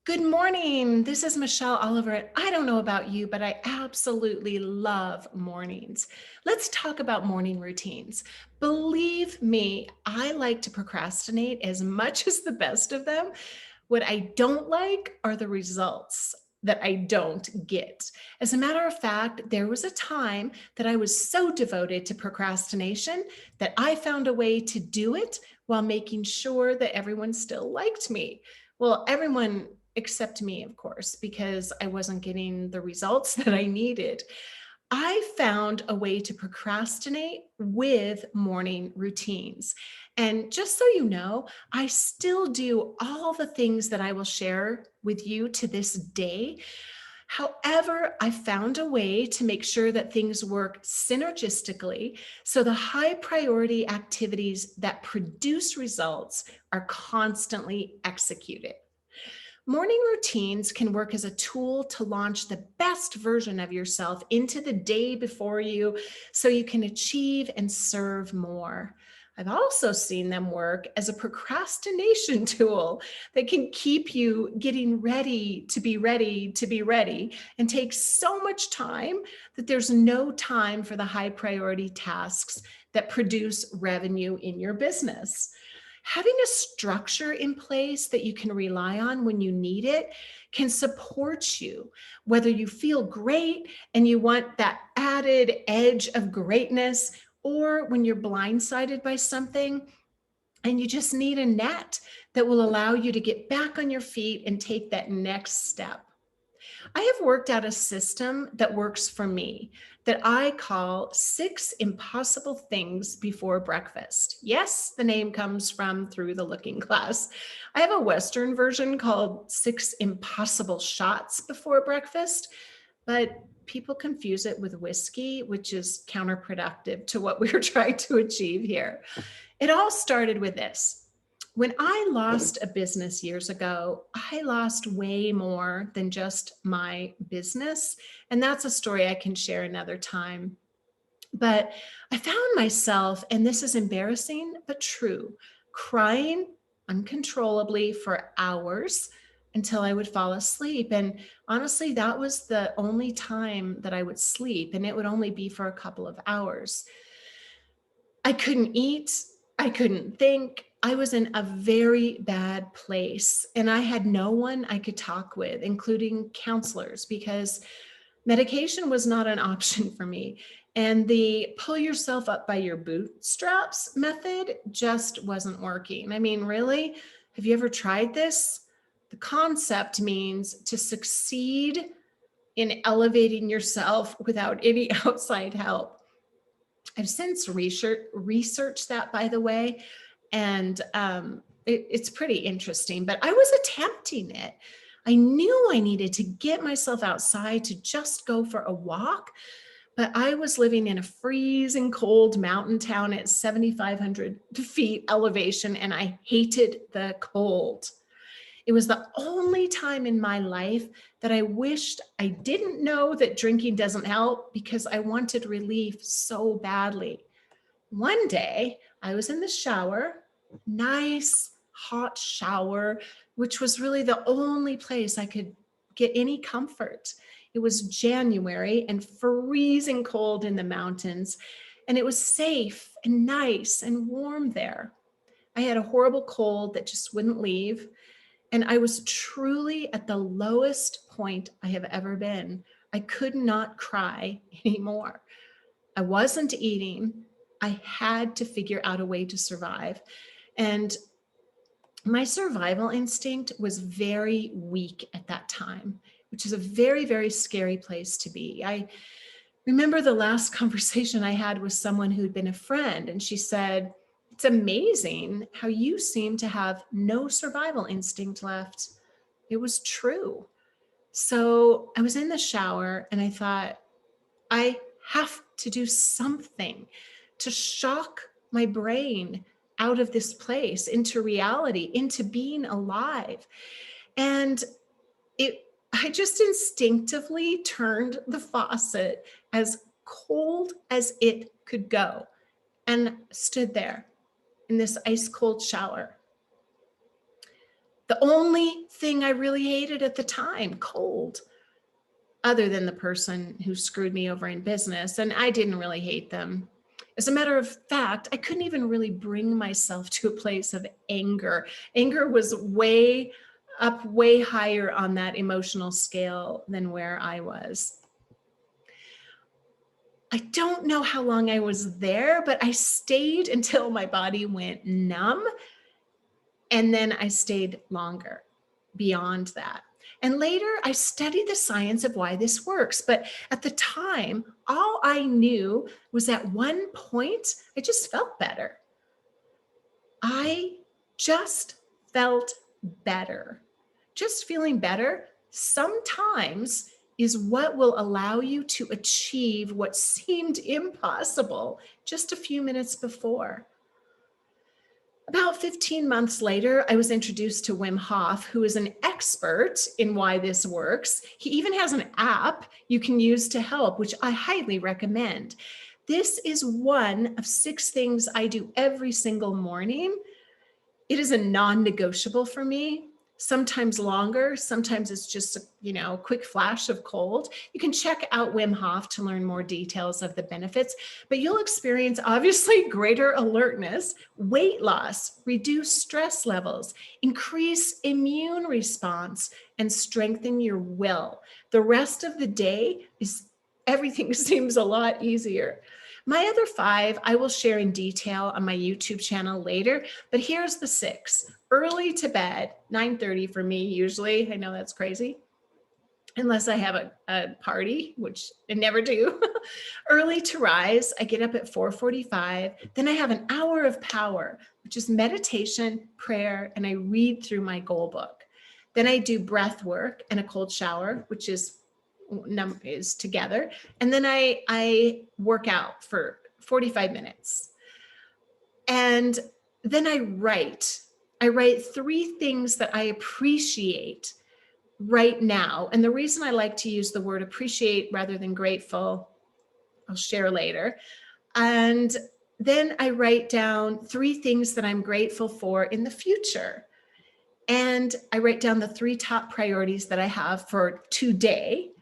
Good morning. This is Michelle Oliver. And I don't know about you, but I absolutely love mornings. Let's talk about morning routines. Believe me, I like to procrastinate as much as the best of them. What I don't like are the results that I don't get. As a matter of fact, there was a time that I was so devoted to procrastination that I found a way to do it while making sure that everyone still liked me. Well, everyone except me, of course, because I wasn't getting the results that I needed. I found a way to procrastinate with morning routines. And just so you know, I still do all the things that I will share with you to this day. However, I found a way to make sure that things work synergistically so the high priority activities that produce results are constantly executed. Morning routines can work as a tool to launch the best version of yourself into the day before you so you can achieve and serve more. I've also seen them work as a procrastination tool that can keep you getting ready to be ready to be ready and take so much time that there's no time for the high priority tasks that produce revenue in your business. Having a structure in place that you can rely on when you need it can support you, whether you feel great and you want that added edge of greatness, or when you're blindsided by something and you just need a net that will allow you to get back on your feet and take that next step. I have worked out a system that works for me that I call 6 impossible things before breakfast. Yes, the name comes from Through the Looking Glass. I have a Western version called 6 impossible shots before breakfast, but people confuse it with whiskey, which is counterproductive to what we're trying to achieve here. It all started with this. When I lost a business years ago, I lost way more than just my business. And that's a story I can share another time. But I found myself, and this is embarrassing but true, crying uncontrollably for hours until I would fall asleep. And honestly, that was the only time that I would sleep, and it would only be for a couple of hours. I couldn't eat. I couldn't think. I was in a very bad place, and I had no one I could talk with, including counselors, because medication was not an option for me. And the pull yourself up by your bootstraps method just wasn't working. I mean, really? Have you ever tried this? The concept means to succeed in elevating yourself without any outside help. I've since researched that, by the way, and it's pretty interesting, but I was attempting it. I knew I needed to get myself outside to just go for a walk, but I was living in a freezing cold mountain town at 7,500 feet elevation, and I hated the cold. It was the only time in my life that I wished I didn't know that drinking doesn't help, because I wanted relief so badly. One day I was in the shower, nice hot shower, which was really the only place I could get any comfort. It was January and freezing cold in the mountains, and it was safe and nice and warm there. I had a horrible cold that just wouldn't leave. And I was truly at the lowest point I have ever been. I could not cry anymore. I wasn't eating. I had to figure out a way to survive. And my survival instinct was very weak at that time, which is a very, very scary place to be. I remember the last conversation I had with someone who'd been a friend, and she said, "It's amazing how you seem to have no survival instinct left." It was true. So I was in the shower and I thought, I have to do something to shock my brain out of this place into reality, into being alive. And I just instinctively turned the faucet as cold as it could go and stood there in this ice cold shower. The only thing I really hated at the time, cold, other than the person who screwed me over in business. And I didn't really hate them. As a matter of fact, I couldn't even really bring myself to a place of anger. Anger was way up, way higher on that emotional scale than where I was. I don't know how long I was there, but I stayed until my body went numb. And then I stayed longer beyond that. And later I studied the science of why this works. But at the time, all I knew was at one point, I just felt better. I just felt better. Just feeling better sometimes is what will allow you to achieve what seemed impossible just a few minutes before. About 15 months later, I was introduced to Wim Hof, who is an expert in why this works. He even has an app you can use to help, which I highly recommend. This is one of 6 things I do every single morning. It is a non-negotiable for me. Sometimes longer, sometimes it's just a quick flash of cold. You can check out Wim Hof to learn more details of the benefits, but you'll experience obviously greater alertness, weight loss, reduce stress levels, increase immune response, and strengthen your will. The rest of the day everything seems a lot easier. My other 5, I will share in detail on my YouTube channel later, but here's the 6. Early to bed, 9:30 for me usually. I know that's crazy, unless I have a party, which I never do. Early to rise, I get up at 4:45. Then I have an hour of power, which is meditation, prayer, and I read through my goal book. Then I do breath work and a cold shower, which is together. And then I work out for 45 minutes. And then I write 3 things that I appreciate right now. And the reason I like to use the word appreciate rather than grateful, I'll share later. And then I write down 3 things that I'm grateful for in the future. And I write down the 3 top priorities that I have for today.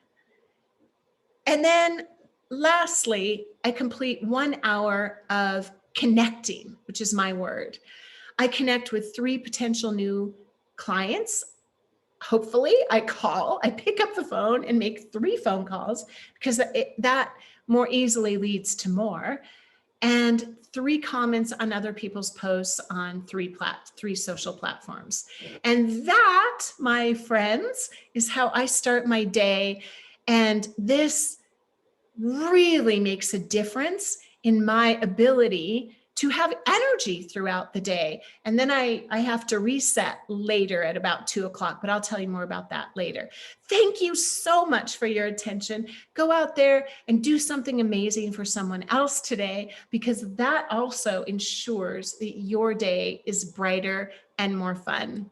And then lastly, I complete 1 hour of connecting, which is my word. I connect with 3 potential new clients. Hopefully I pick up the phone and make 3 phone calls because that more easily leads to more. And 3 comments on other people's posts on 3 social platforms. And that, my friends, is how I start my day. And this really makes a difference in my ability to have energy throughout the day. And then I have to reset later at about 2:00, but I'll tell you more about that later. Thank you so much for your attention. Go out there and do something amazing for someone else today, because that also ensures that your day is brighter and more fun.